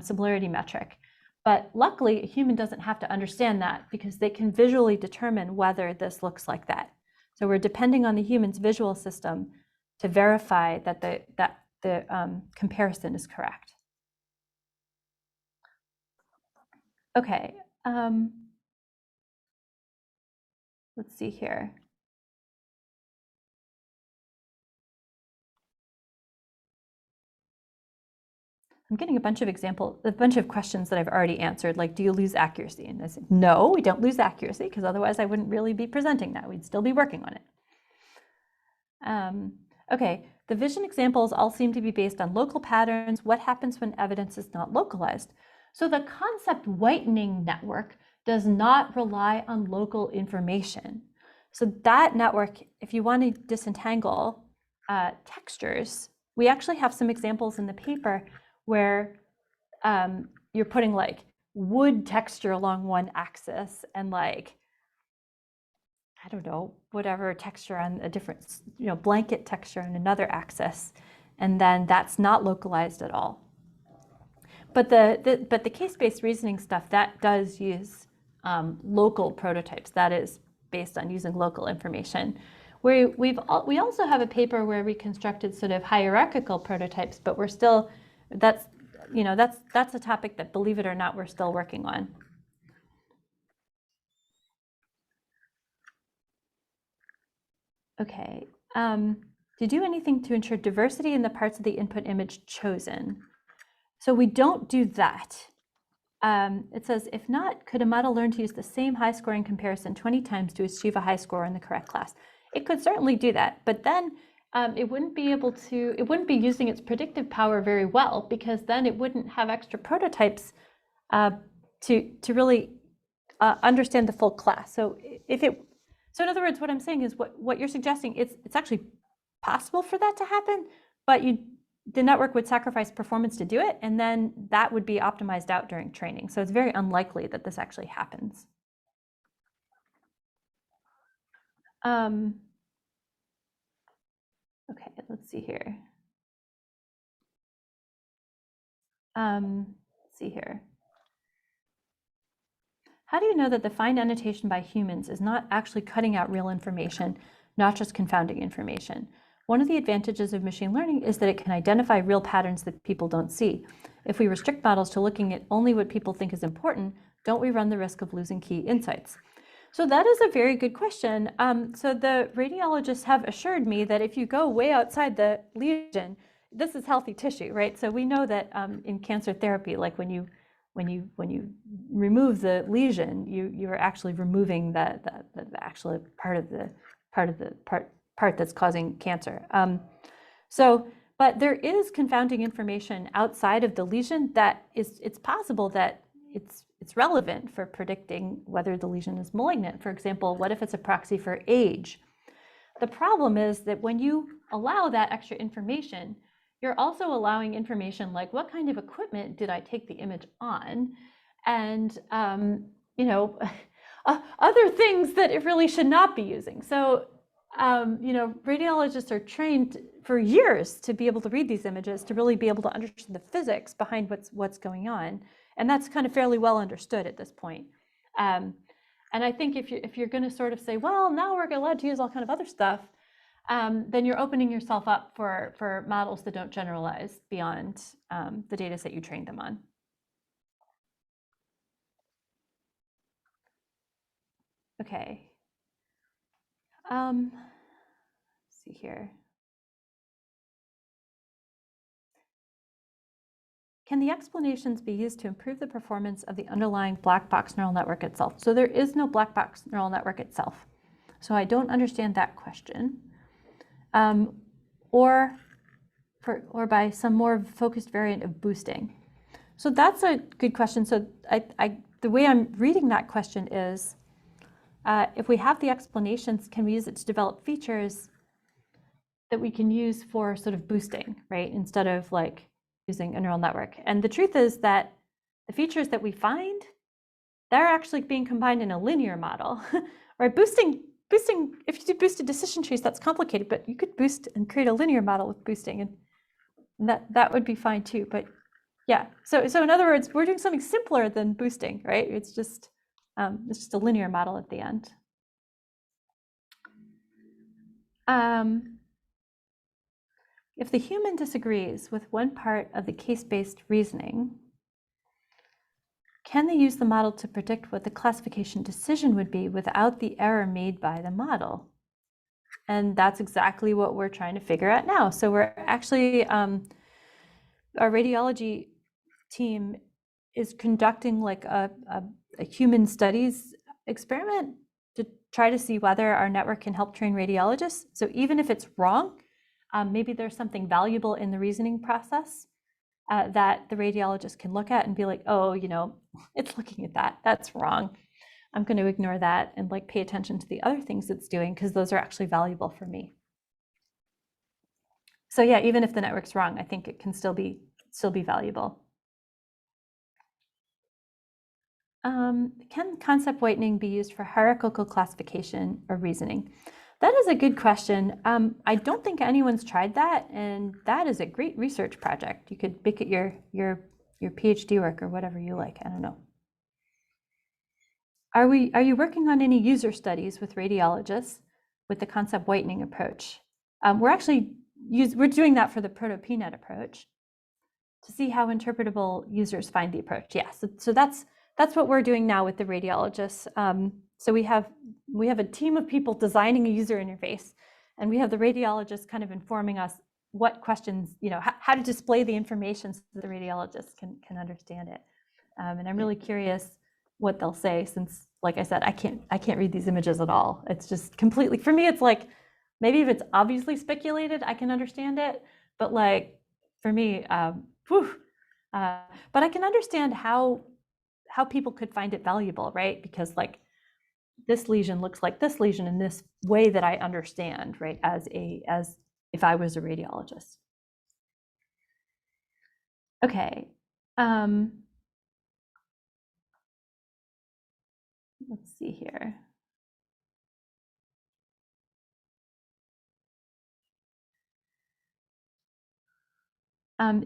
similarity metric. But luckily, a human doesn't have to understand that because they can visually determine whether this looks like that. So we're depending on the human's visual system to verify that the comparison is correct. Okay, let's see here. I'm getting a bunch of questions that I've already answered, like, do you lose accuracy? And I said, no, we don't lose accuracy, because otherwise I wouldn't really be presenting that. We'd still be working on it. Okay, the vision examples all seem to be based on local patterns. What happens when evidence is not localized? So the concept whitening network does not rely on local information. So that network, if you want to disentangle textures, we actually have some examples in the paper where you're putting like wood texture along one axis and like, I don't know, whatever texture on a different, blanket texture on another axis, and then that's not localized at all. But the case-based reasoning stuff, that does use local prototypes. That is based on using local information. We also have a paper where we constructed sort of hierarchical prototypes, but we're still, that's a topic that, believe it or not, we're still working on. Okay, to do anything to ensure diversity in the parts of the input image chosen. So we don't do that. It says, if not, could a model learn to use the same high scoring comparison 20 times to achieve a high score in the correct class? It could certainly do that, but then it wouldn't be using its predictive power very well, because then it wouldn't have extra prototypes to really understand the full class. So in other words, what I'm saying is what you're suggesting, it's actually possible for that to happen, but the network would sacrifice performance to do it, and then that would be optimized out during training. So it's very unlikely that this actually happens. Okay, let's see here. How do you know that the fine annotation by humans is not actually cutting out real information, not just confounding information? One of the advantages of machine learning is that it can identify real patterns that people don't see. If we restrict models to looking at only what people think is important, don't we run the risk of losing key insights? So that is a very good question. So the radiologists have assured me that if you go way outside the lesion, this is healthy tissue, right? So we know that in cancer therapy, like when you remove the lesion, you're actually removing the actual part that's causing cancer. But there is confounding information outside of the lesion that it's possible that it's relevant for predicting whether the lesion is malignant. For example, what if it's a proxy for age? The problem is that when you allow that extra information, you're also allowing information like, what kind of equipment did I take the image on? And other things that it really should not be using. So radiologists are trained for years to be able to read these images, to really be able to understand the physics behind what's going on. And that's kind of fairly well understood at this point. And I think if you're going to sort of say, well, now we're allowed to use all kind of other stuff, then you're opening yourself up for models that don't generalize beyond the data set you trained them on. Okay. Let's see here. Can the explanations be used to improve the performance of the underlying black box neural network itself? So there is no black box neural network itself. So I don't understand that question. Or by some more focused variant of boosting. So that's a good question. So the way I'm reading that question is, if we have the explanations, can we use it to develop features that we can use for sort of boosting, right? Instead of like using a neural network. And the truth is that the features that we find, they're actually being combined in a linear model, right? Boosting, if you do boosted decision trees, that's complicated, but you could boost and create a linear model with boosting, and that would be fine too. But yeah, so in other words, we're doing something simpler than boosting, right? It's just a linear model at the end. If the human disagrees with one part of the case-based reasoning, can they use the model to predict what the classification decision would be without the error made by the model? And that's exactly what we're trying to figure out now. So we're actually, our radiology team is conducting like a human studies experiment to try to see whether our network can help train radiologists. So even if it's wrong, maybe there's something valuable in the reasoning process that the radiologist can look at and be like, oh, it's looking at that. That's wrong. I'm going to ignore that and like pay attention to the other things it's doing, because those are actually valuable for me. So yeah, even if the network's wrong, I think it can still be valuable. Can concept whitening be used for hierarchical classification or reasoning? That is a good question. I don't think anyone's tried that, and that is a great research project. You could make it your PhD work or whatever you like. I don't know. Are you working on any user studies with radiologists with the concept whitening approach? We're doing that for the proto-PNet approach to see how interpretable users find the approach. Yeah, so that's what we're doing now with the radiologists. So we have a team of people designing a user interface, and we have the radiologists kind of informing us what questions, how to display the information so the radiologists can understand it. And I'm really curious what they'll say, since, like I said, I can't read these images at all. It's just completely, for me, it's like, maybe if it's obviously speculated, I can understand it. But like, for me, but I can understand how people could find it valuable, right? Because like, this lesion looks like this lesion in this way that I understand, right? As if I was a radiologist. Okay. Let's see here.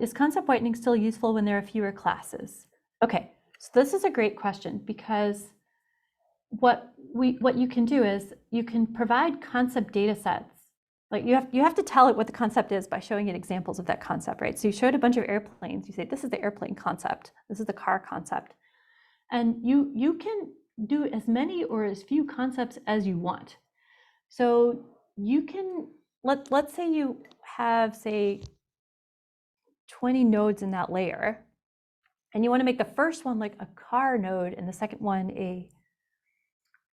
Is concept whitening still useful when there are fewer classes? Okay, so this is a great question, because what you can do is you can provide concept data sets. Like you have to tell it what the concept is by showing it examples of that concept, right? So you showed a bunch of airplanes. You say, this is the airplane concept. This is the car concept. And you can do as many or as few concepts as you want. So you can, let's say you have, say, 20 nodes in that layer, and you want to make the first one like a car node, and the second one a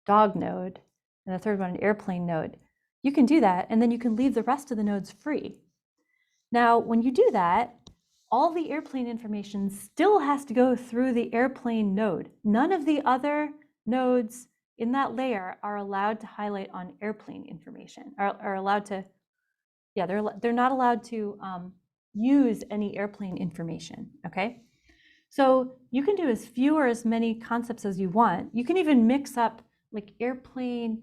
dog node, and the third one an airplane node. You can do that, and then you can leave the rest of the nodes free. Now, when you do that, all the airplane information still has to go through the airplane node. None of the other nodes in that layer are allowed to highlight on airplane information, are allowed to, yeah, they're not allowed to use any airplane information, okay? So you can do as few or as many concepts as you want. You can even mix up like airplane,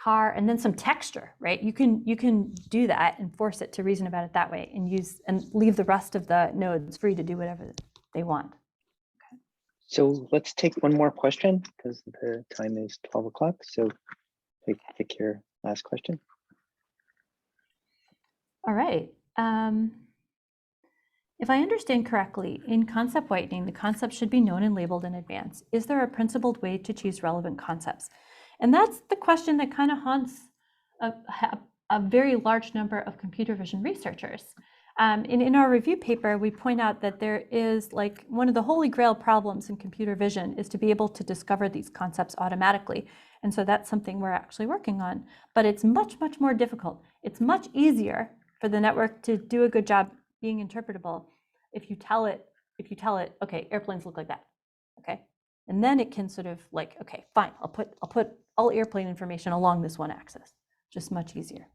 car, and then some texture, right? You can do that and force it to reason about it that way, and leave the rest of the nodes free to do whatever they want. Okay. So let's take one more question, because the time is 12 o'clock. So pick your last question. All right. If I understand correctly, in concept whitening, the concept should be known and labeled in advance. Is there a principled way to choose relevant concepts? And that's the question that kind of haunts a very large number of computer vision researchers. In our review paper, we point out that there is, like, one of the holy grail problems in computer vision is to be able to discover these concepts automatically. And so that's something we're actually working on. But it's much, much more difficult. It's much easier for the network to do a good job being interpretable if you tell it, okay, airplanes look like that, okay? And then it can sort of like, okay, fine, I'll put all airplane information along this one axis. Just much easier.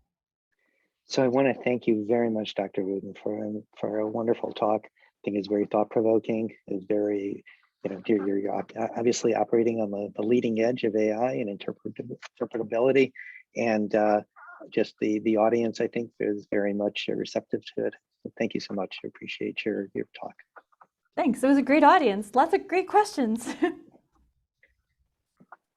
So I want to thank you very much, Dr. Rudin, for a wonderful talk. I think it's very thought-provoking. It's very, you're obviously operating on the leading edge of AI and interpretability, and just the audience, I think, is very much receptive to it. So thank you so much. I appreciate your talk. Thanks. It was a great audience. Lots of great questions.